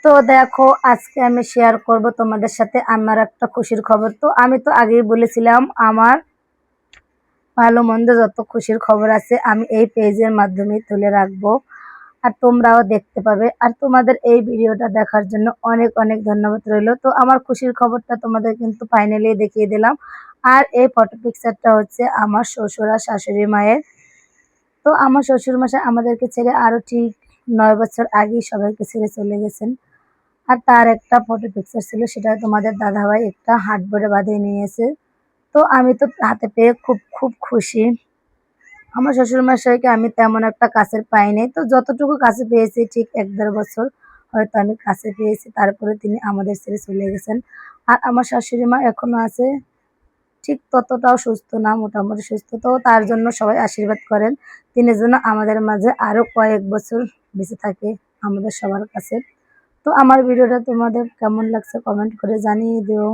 তো দেখো আজকে আমি শেয়ার করব তোমাদের সাথে আমার একটা খুশির খবর। তো আমি তো আগেই বলেছিলাম আমার ভালো মন্দ যত খুশির খবর আছে আমি এই পেজের মাধ্যমে তুলে রাখবো, আর তোমরাও দেখতে পাবে। আর তোমাদের এই ভিডিওটা দেখার জন্য অনেক অনেক ধন্যবাদ রইলো। তো আমার খুশির খবরটা তোমাদের কিন্তু ফাইনালি দেখিয়ে দিলাম। আর এই ফটো পিকচারটা হচ্ছে আমার শ্বশুর আর শাশুড়ি মায়ের। তো আমার শ্বশুরমশাই আমাদেরকে ছেড়ে আরো ঠিক 9 বছর আগেই সবাইকে ছেড়ে চলে গেছেন। আর তার একটা ফটো পিকচার ছিল, সেটা তোমাদের দাদাভাই একটা হার্ডবোর্ডে বাঁধিয়ে নিয়েছে। তো আমি তো হাতে পেয়ে খুব খুব খুশি। আমার শ্বশুরমশাইকে আমি তেমন একটা কাছের পাইনি, তো যতটুকু কাছে পেয়েছি ঠিক 1-1.5 বছর হয়তো আমি কাছে পেয়েছি, তারপরে তিনি আমাদের ছেড়ে চলে গেছেন। আর আমার শাশুড়ি মা এখনো আছে, ঠিক ততটাও সুস্থ না, মোটামুটি সুস্থ। তো তার জন্য সবাই আশীর্বাদ করেন, তিনি যেন আমাদের মাঝে আরো কয়েক বছর বেঁচে থাকে আমাদের সবার কাছে। তো আমার ভিডিওটা তোমাদের কেমন লাগছে কমেন্ট করে জানিয়ে দিও।